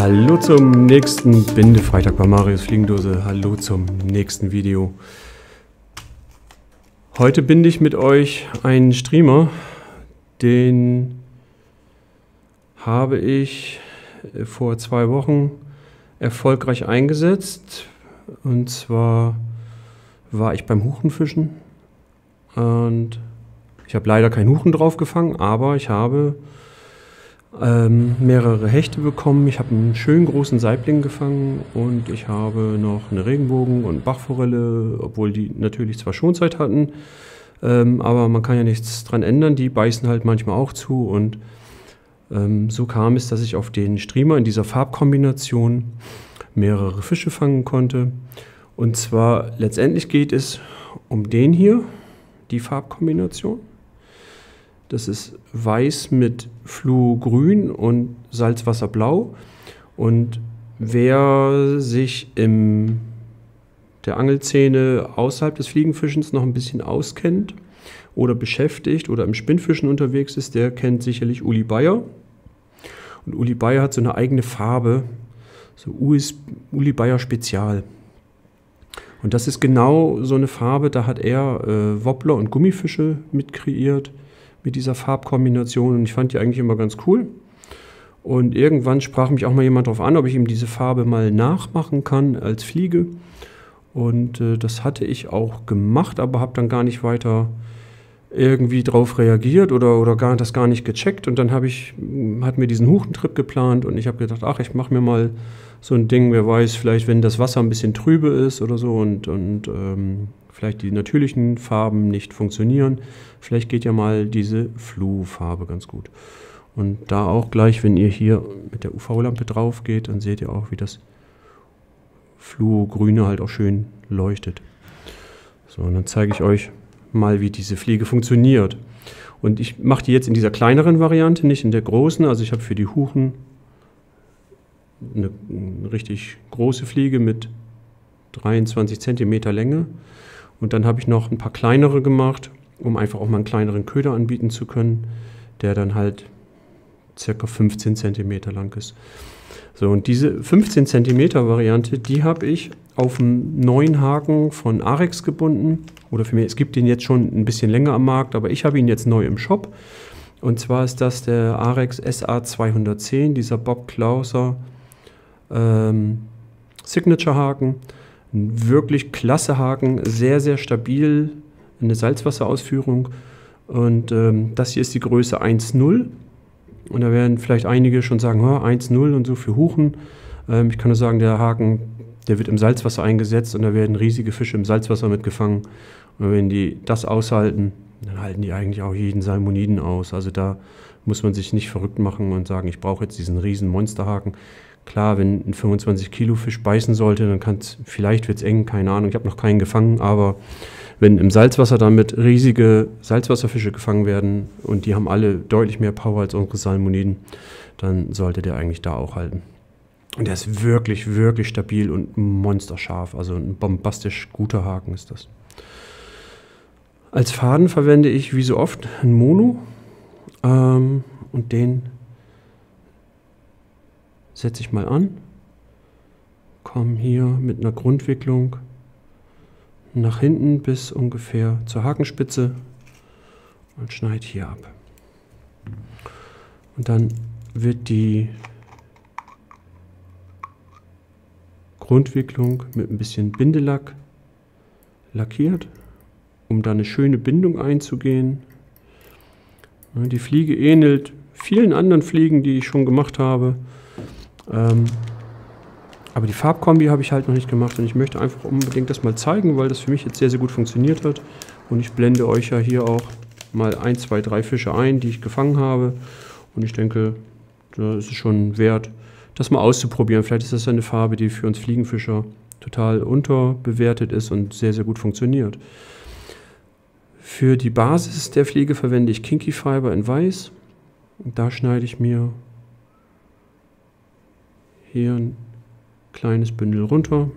Hallo zum nächsten Bindefreitag bei Marius Fliegendose. Hallo zum nächsten Video. Heute binde ich mit euch einen Streamer, den habe ich vor 2 Wochen erfolgreich eingesetzt. Und zwar war ich beim Huchenfischen und ich habe leider keinen Huchen drauf gefangen, aber ich habe mehrere Hechte bekommen. Ich habe einen schönen großen Saibling gefangen und ich habe noch eine Regenbogen- und Bachforelle, obwohl die natürlich zwar Schonzeit hatten, aber man kann ja nichts dran ändern. Die beißen halt manchmal auch zu und so kam es, dass ich auf den Streamer in dieser Farbkombination mehrere Fische fangen konnte. Und zwar letztendlich geht es um den hier, die Farbkombination. Das ist weiß mit Fluorgrün und Salzwasserblau. Und wer sich in der Angelszene außerhalb des Fliegenfischens noch ein bisschen auskennt oder beschäftigt oder im Spinnfischen unterwegs ist, der kennt sicherlich Uli Bayer. Und Uli Bayer hat so eine eigene Farbe, so Uli Bayer Spezial. Und das ist genau so eine Farbe, da hat er Wobbler und Gummifische mit kreiert, mit dieser Farbkombination, und ich fand die eigentlich immer ganz cool. Und irgendwann sprach mich auch mal jemand darauf an, ob ich ihm diese Farbe mal nachmachen kann als Fliege. Und das hatte ich auch gemacht, aber habe dann gar nicht weiter irgendwie drauf reagiert oder das gar nicht gecheckt. Und dann hat mir diesen Huchentrip geplant und ich habe gedacht, ach, ich mache mir mal so ein Ding, wer weiß, vielleicht wenn das Wasser ein bisschen trübe ist oder so und vielleicht die natürlichen Farben nicht funktionieren, vielleicht geht ja mal diese Flu-Farbe ganz gut. Und da auch gleich, wenn ihr hier mit der UV-Lampe drauf geht, dann seht ihr auch, wie das Fluo-Grüne halt auch schön leuchtet. So, und dann zeige ich euch mal, wie diese Fliege funktioniert. Und ich mache die jetzt in dieser kleineren Variante, nicht in der großen. Also ich habe für die Huchen eine richtig große Fliege mit 23 cm Länge. Und dann habe ich noch ein paar kleinere gemacht, um einfach auch mal einen kleineren Köder anbieten zu können, der dann halt ca. 15 cm lang ist. So, und diese 15 cm Variante, die habe ich auf einen neuen Haken von Arex gebunden. Oder für mich, es gibt den jetzt schon ein bisschen länger am Markt, aber ich habe ihn jetzt neu im Shop. Und zwar ist das der Arex SA210, dieser Bob Clauser Signature Haken. Ein wirklich klasse Haken, sehr, sehr stabil, eine Salzwasserausführung. Und das hier ist die Größe 1,0. Und da werden vielleicht einige schon sagen, 1,0 und so für Huchen. Ich kann nur sagen, der Haken, der wird im Salzwasser eingesetzt und da werden riesige Fische im Salzwasser mitgefangen. Und wenn die das aushalten, dann halten die eigentlich auch jeden Salmoniden aus. Also da muss man sich nicht verrückt machen und sagen, ich brauche jetzt diesen riesen Monsterhaken. Klar, wenn ein 25 Kilo Fisch beißen sollte, dann vielleicht wird es eng, keine Ahnung, ich habe noch keinen gefangen, aber wenn im Salzwasser damit riesige Salzwasserfische gefangen werden und die haben alle deutlich mehr Power als unsere Salmoniden, dann sollte der eigentlich da auch halten. Und der ist wirklich, wirklich stabil und monsterscharf, also ein bombastisch guter Haken ist das. Als Faden verwende ich wie so oft einen Mono und den setze ich mal an, komme hier mit einer Grundwicklung nach hinten bis ungefähr zur Hakenspitze und schneide hier ab. Und dann wird die Grundwicklung mit ein bisschen Bindelack lackiert, um da eine schöne Bindung einzugehen. Die Fliege ähnelt vielen anderen Fliegen, die ich schon gemacht habe. Aber die Farbkombi habe ich halt noch nicht gemacht und ich möchte einfach unbedingt das mal zeigen, weil das für mich jetzt sehr, sehr gut funktioniert hat. Und ich blende euch ja hier auch mal 1, 2, 3 Fische ein, die ich gefangen habe. Und ich denke, da ist es schon wert, das mal auszuprobieren. Vielleicht ist das eine Farbe, die für uns Fliegenfischer total unterbewertet ist und sehr, sehr gut funktioniert. Für die Basis der Fliege verwende ich Kinky Fiber in Weiß. Und da schneide ich mir hier ein kleines Bündel runter.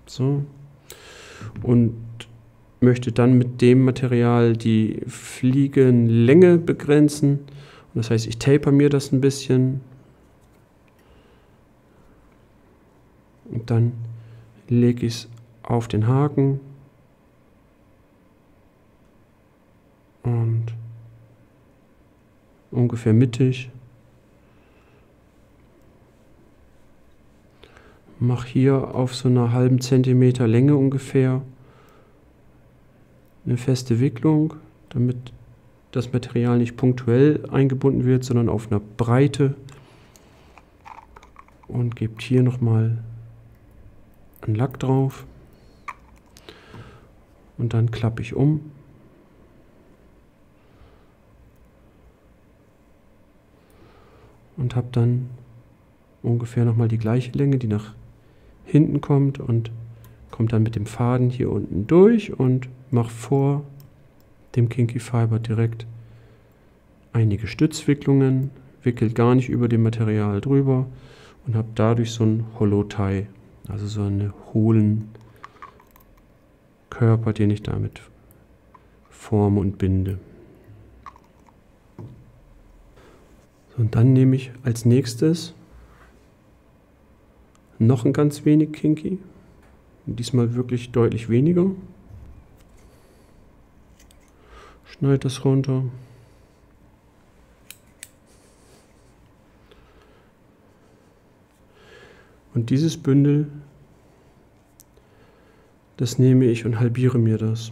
So. Und möchte dann mit dem Material die Fliegenlänge begrenzen Das heißt, ich taper mir das ein bisschen und dann lege ich es auf den Haken und ungefähr mittig. Mache hier auf so einer halben Zentimeter Länge ungefähr eine feste Wicklung, damit das Material nicht punktuell eingebunden wird, sondern auf einer Breite. Und gebt hier nochmal einen Lack drauf. Und dann klappe ich um. Und habe dann ungefähr nochmal die gleiche Länge, die nach hinten kommt und kommt dann mit dem Faden hier unten durch und mache vor dem Kinky Fiber direkt einige Stützwicklungen, wickelt gar nicht über dem Material drüber und habe dadurch so einen Hollow Tie, also so einen hohlen Körper, den ich damit forme und binde. So, und dann nehme ich als nächstes noch ein ganz wenig Kinky, diesmal wirklich deutlich weniger. Schneide das runter. Und dieses Bündel, das nehme ich und halbiere mir das.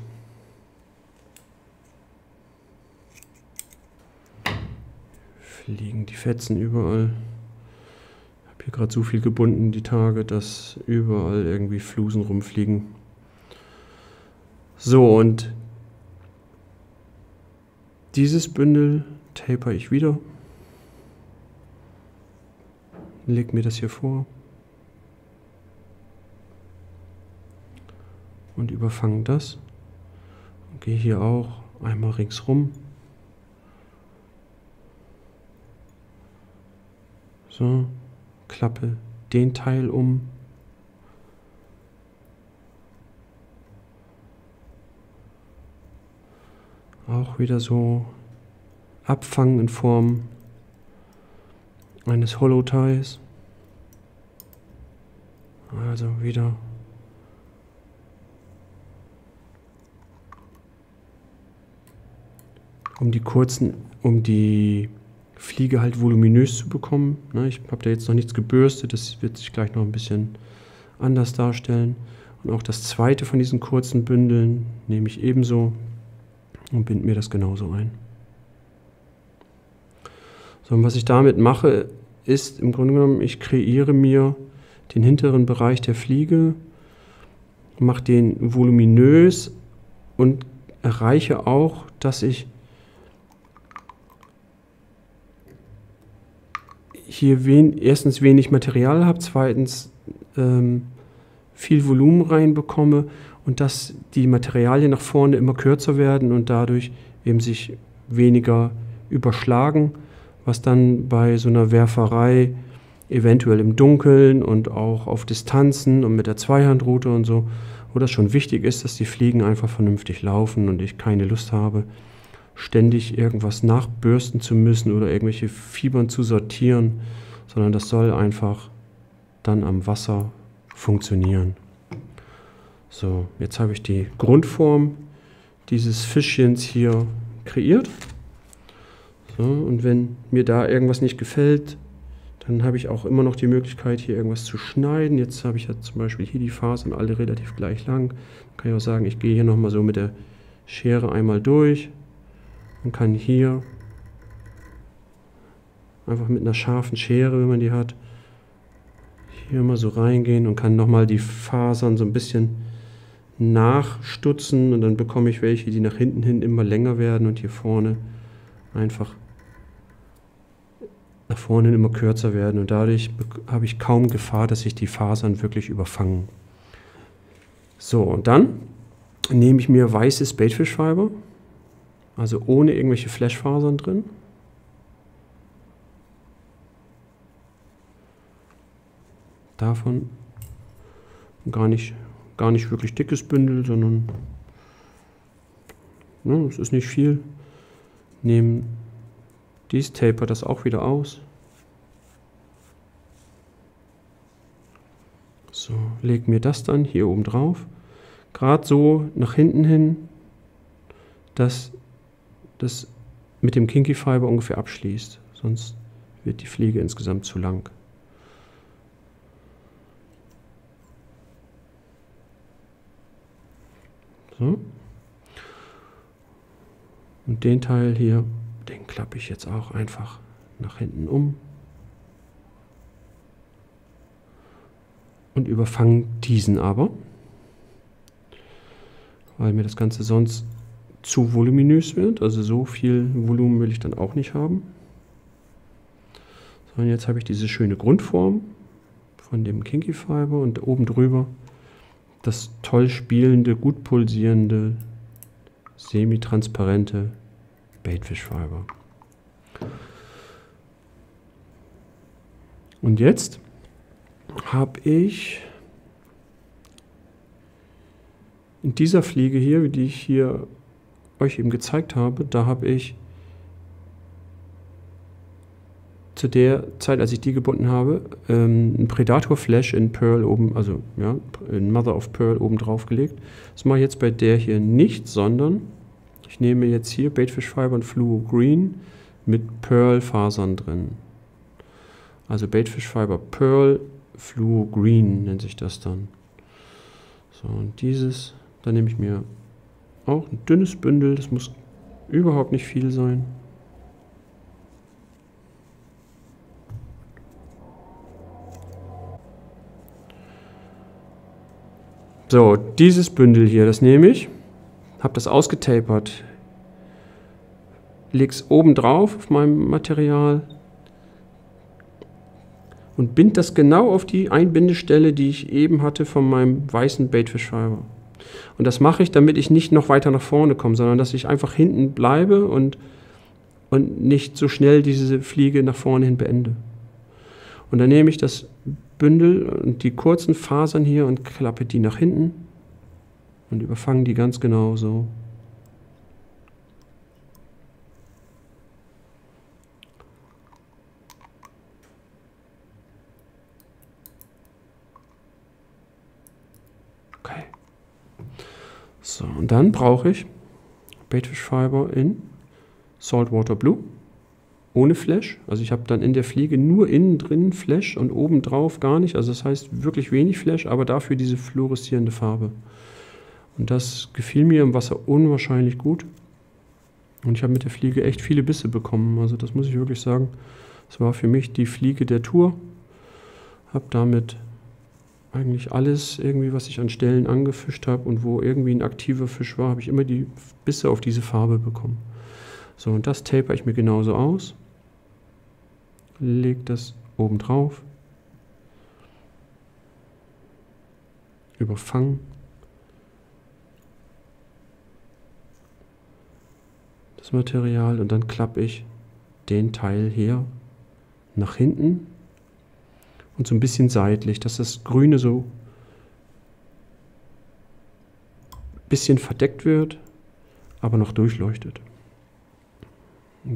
Fliegen die Fetzen überall. Ich habe hier gerade so viel gebunden die Tage, dass überall irgendwie Flusen rumfliegen. So, und dieses Bündel taper ich wieder. Leg mir das hier vor. Und überfange das. Und gehe hier auch einmal ringsrum. So, klappe den Teil um. Auch wieder so abfangen in Form eines Hollow Ties. Also wieder um die Fliege halt voluminös zu bekommen. Ich habe da jetzt noch nichts gebürstet, das wird sich gleich noch ein bisschen anders darstellen. Und auch das zweite von diesen kurzen Bündeln nehme ich ebenso und binde mir das genauso ein. So, und was ich damit mache, ist im Grunde genommen, ich kreiere mir den hinteren Bereich der Fliege, mache den voluminös und erreiche auch, dass ich hier erstens wenig Material habe, zweitens viel Volumen reinbekomme und dass die Materialien nach vorne immer kürzer werden und dadurch eben sich weniger überschlagen, was dann bei so einer Werferei eventuell im Dunkeln und auch auf Distanzen und mit der Zweihandrute und so, wo das schon wichtig ist, dass die Fliegen einfach vernünftig laufen und ich keine Lust habe, ständig irgendwas nachbürsten zu müssen oder irgendwelche Fibern zu sortieren, sondern das soll einfach dann am Wasser funktionieren. So, jetzt habe ich die Grundform dieses Fischchens hier kreiert. So, und wenn mir da irgendwas nicht gefällt, dann habe ich auch immer noch die Möglichkeit, hier irgendwas zu schneiden. Jetzt habe ich ja zum Beispiel hier die Fasern alle relativ gleich lang. Dann kann ich auch sagen, ich gehe hier nochmal so mit der Schere einmal durch und kann hier einfach mit einer scharfen Schere, wenn man die hat, hier mal so reingehen und kann nochmal die Fasern so ein bisschen nachstutzen und dann bekomme ich welche, die nach hinten hin immer länger werden und hier vorne einfach nach vorne immer kürzer werden und dadurch habe ich kaum Gefahr, dass sich die Fasern wirklich überfangen. So, und dann nehme ich mir weißes Baitfish-Fiber, also ohne irgendwelche Flashfasern drin. Davon gar nicht wirklich dickes Bündel, sondern es ist nicht viel. Nehme Dies tapert das auch wieder aus. So, leg mir das dann hier oben drauf. Gerade so nach hinten hin, dass das mit dem Kinky Fiber ungefähr abschließt. Sonst wird die Fliege insgesamt zu lang. So. Und den Teil hier, den klappe ich jetzt auch einfach nach hinten um. Und überfange diesen aber, weil mir das Ganze sonst zu voluminös wird. Also so viel Volumen will ich dann auch nicht haben. So, und jetzt habe ich diese schöne Grundform von dem Kinky Fiber und oben drüber das toll spielende, gut pulsierende, semi-transparente Baitfish Fiber. Und jetzt habe ich in dieser Fliege hier, die ich hier euch eben gezeigt habe, da habe ich zu der Zeit, als ich die gebunden habe, ein Predator Flash in Pearl oben, also ja, in Mother of Pearl oben drauf gelegt. Das mache ich jetzt bei der hier nicht, sondern ich nehme jetzt hier Baitfish Fiber und Fluo Green mit Pearl Fasern drin. Also Baitfish Fiber Pearl, Fluo Green nennt sich das dann. So, und dieses, da nehme ich mir auch ein dünnes Bündel, das muss überhaupt nicht viel sein. So, dieses Bündel hier, das nehme ich, habe das ausgetapert, lege es oben drauf auf meinem Material und binde das genau auf die Einbindestelle, die ich eben hatte von meinem weißen Baitfish Fiber. Und das mache ich, damit ich nicht noch weiter nach vorne komme, sondern dass ich einfach hinten bleibe und nicht so schnell diese Fliege nach vorne hin beende. Und dann nehme ich das Bündel und die kurzen Fasern hier und klappe die nach hinten und überfange die ganz genau so. Okay. So, und dann brauche ich Baitfish Fiber in Saltwater Blue. Ohne Flash, also ich habe dann in der Fliege nur innen drin Flash und oben drauf gar nicht, also das heißt wirklich wenig Flash, aber dafür diese fluoreszierende Farbe. Und das gefiel mir im Wasser unwahrscheinlich gut und ich habe mit der Fliege echt viele Bisse bekommen, also das muss ich wirklich sagen. Das war für mich die Fliege der Tour, habe damit eigentlich alles irgendwie, was ich an Stellen angefischt habe und wo irgendwie ein aktiver Fisch war, habe ich immer die Bisse auf diese Farbe bekommen. So, und das taper ich mir genauso aus, lege das oben drauf, überfange das Material und dann klappe ich den Teil hier nach hinten und so ein bisschen seitlich, dass das Grüne so ein bisschen verdeckt wird, aber noch durchleuchtet.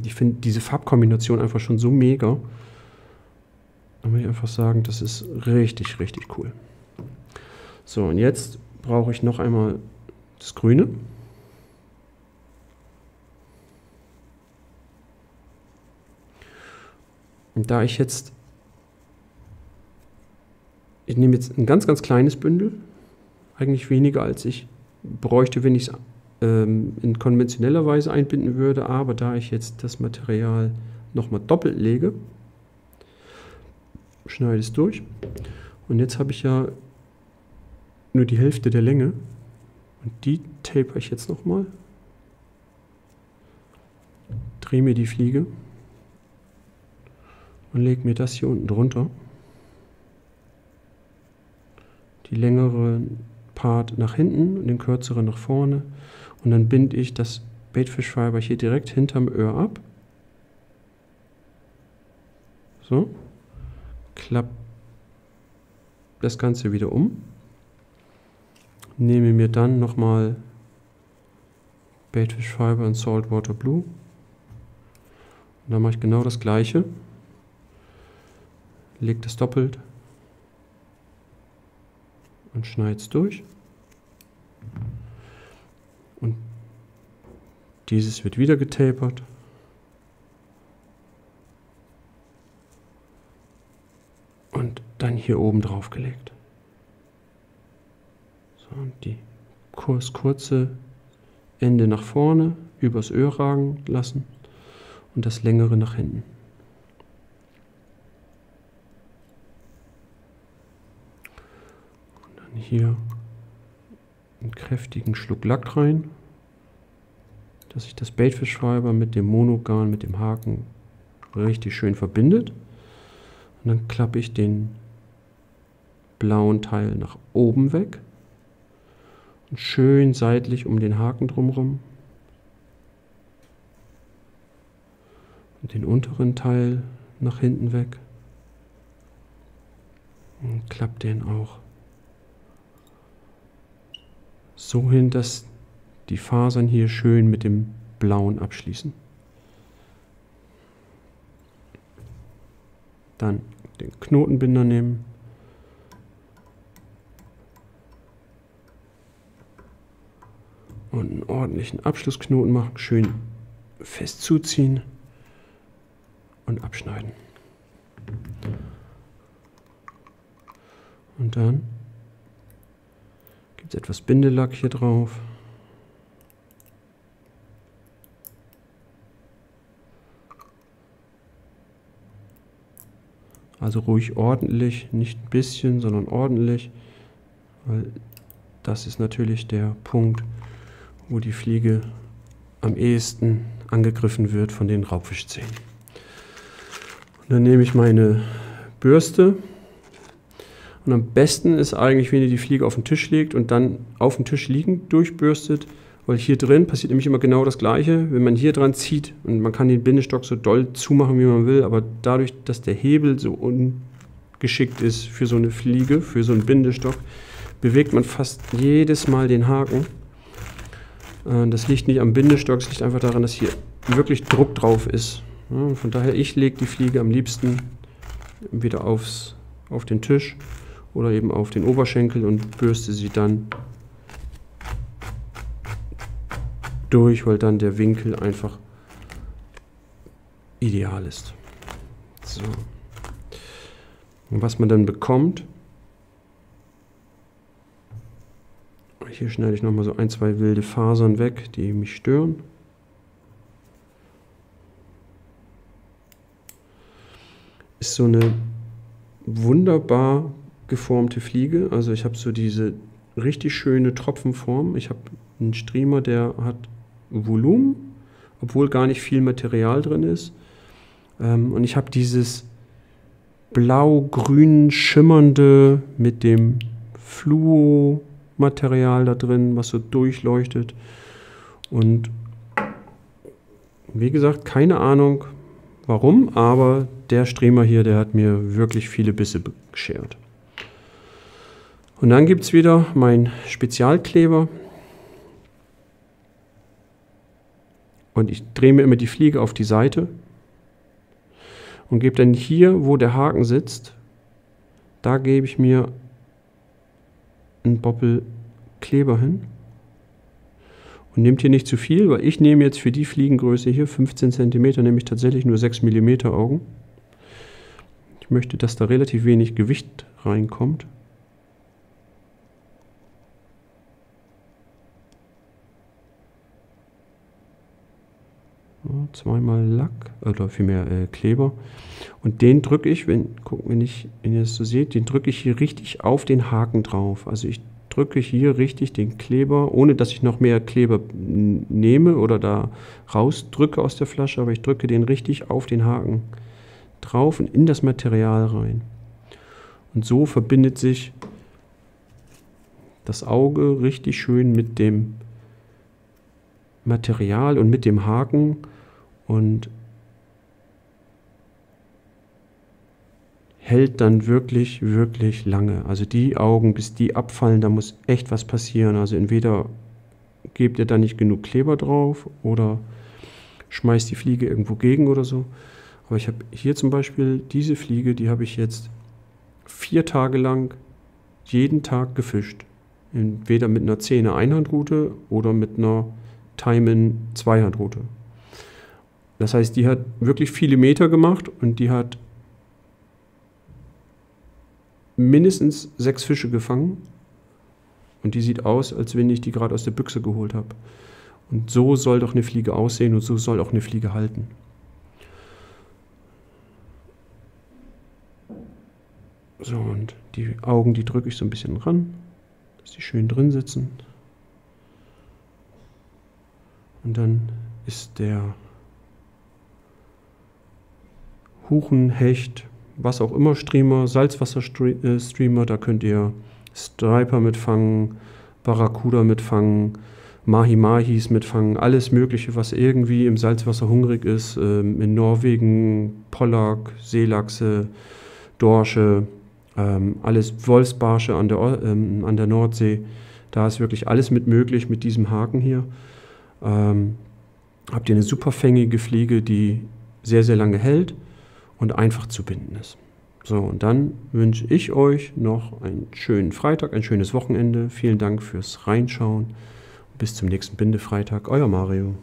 Ich finde diese Farbkombination einfach schon so mega. Da muss ich einfach sagen, das ist richtig, richtig cool. So, und jetzt brauche ich noch einmal das Grüne. Und da ich nehme jetzt ein ganz, ganz kleines Bündel, eigentlich weniger als ich bräuchte, wenn ich es in konventioneller Weise einbinden würde, aber da ich jetzt das Material nochmal doppelt lege, schneide es durch und jetzt habe ich ja nur die Hälfte der Länge und die taper ich jetzt nochmal, drehe mir die Fliege und lege mir das hier unten drunter, die längere Part nach hinten und den kürzeren nach vorne. Und dann binde ich das Baitfish Fiber hier direkt hinterm Öhr ab. So. Klappe das Ganze wieder um. Nehme mir dann nochmal Baitfish Fiber in Saltwater Blue Und dann mache ich genau das gleiche. Lege das doppelt und schneide es durch. Und dieses wird wieder getapert. Und dann hier oben drauf gelegt. So, und das kurze Ende nach vorne übers Öhr ragen lassen und das längere nach hinten. Und dann hier einen kräftigen Schluck Lack rein, dass sich das Baitfish Fiber mit dem Monogarn, mit dem Haken richtig schön verbindet. Und dann klappe ich den blauen Teil nach oben weg und schön seitlich um den Haken drumherum. Und den unteren Teil nach hinten weg. Und klappe den auch so hin, dass die Fasern hier schön mit dem blauen abschließen. Dann den Knotenbinder nehmen. Und einen ordentlichen Abschlussknoten machen, schön fest zuziehen und abschneiden. Und dann gibt es etwas Bindelack hier drauf. Also ruhig ordentlich, nicht ein bisschen, sondern ordentlich, weil das ist natürlich der Punkt, wo die Fliege am ehesten angegriffen wird von den Raubfischzähnen. Und dann nehme ich meine Bürste und am besten ist eigentlich, wenn ihr die Fliege auf den Tisch legt und dann auf dem Tisch liegend durchbürstet, weil hier drin passiert nämlich immer genau das Gleiche. Wenn man hier dran zieht und man kann den Bindestock so doll zumachen, wie man will, aber dadurch, dass der Hebel so ungeschickt ist für so eine Fliege, für so einen Bindestock, bewegt man fast jedes Mal den Haken. Das liegt nicht am Bindestock, es liegt einfach daran, dass hier wirklich Druck drauf ist. Ja, von daher, ich lege die Fliege am liebsten wieder auf den Tisch oder eben auf den Oberschenkel und bürste sie dann durch, weil dann der Winkel einfach ideal ist. So. Und was man dann bekommt, hier schneide ich nochmal so ein, zwei wilde Fasern weg, die mich stören. Ist so eine wunderbar geformte Fliege. Also ich habe so diese richtig schöne Tropfenform. Ich habe einen Streamer, der hat Volumen, obwohl gar nicht viel Material drin ist. Und ich habe dieses blau-grün schimmernde mit dem Fluo-Material da drin, was so durchleuchtet. Und wie gesagt, keine Ahnung warum, aber der Streamer hier, der hat mir wirklich viele Bisse beschert. Und dann gibt es wieder meinen Spezialkleber. Und ich drehe mir immer die Fliege auf die Seite und gebe dann hier, wo der Haken sitzt, da gebe ich mir einen Boppel Kleber hin. Und nehmt hier nicht zu viel, weil ich nehme jetzt für die Fliegengröße hier 15 cm, nämlich tatsächlich nur 6 mm Augen. Ich möchte, dass da relativ wenig Gewicht reinkommt. Zweimal Lack, oder vielmehr Kleber. Und den drücke ich, wenn ihr es so seht, den drücke ich hier richtig auf den Haken drauf. Also ich drücke hier richtig den Kleber, ohne dass ich noch mehr Kleber nehme oder da rausdrücke aus der Flasche, aber ich drücke den richtig auf den Haken drauf und in das Material rein. Und so verbindet sich das Auge richtig schön mit dem Material und mit dem Haken und hält dann wirklich, wirklich lange. Also die Augen, bis die abfallen, da muss echt was passieren. Also entweder gebt ihr da nicht genug Kleber drauf oder schmeißt die Fliege irgendwo gegen oder so. Aber ich habe hier zum Beispiel diese Fliege, die habe ich jetzt 4 Tage lang jeden Tag gefischt. Entweder mit einer 10er Einhandrute oder mit einer Taimen Zweihandrute. Das heißt, die hat wirklich viele Meter gemacht und die hat mindestens 6 Fische gefangen. Und die sieht aus, als wenn ich die gerade aus der Büchse geholt habe. Und so soll doch eine Fliege aussehen und so soll auch eine Fliege halten. So, und die Augen, die drücke ich so ein bisschen ran, dass die schön drin sitzen. Und dann ist der Huchen, Hecht, was auch immer Streamer, Salzwasserstreamer, da könnt ihr Striper mitfangen, Barracuda mitfangen, Mahi-Mahis mitfangen, alles Mögliche, was irgendwie im Salzwasser hungrig ist. In Norwegen Pollack, Seelachse, Dorsche, alles Wolfsbarsche an der Nordsee. Da ist wirklich alles mit möglich mit diesem Haken hier. Habt ihr eine super fängige Fliege, die sehr, sehr lange hält und einfach zu binden ist. So, und dann wünsche ich euch noch einen schönen Freitag, ein schönes Wochenende. Vielen Dank fürs Reinschauen. Bis zum nächsten Bindefreitag. Euer Mario.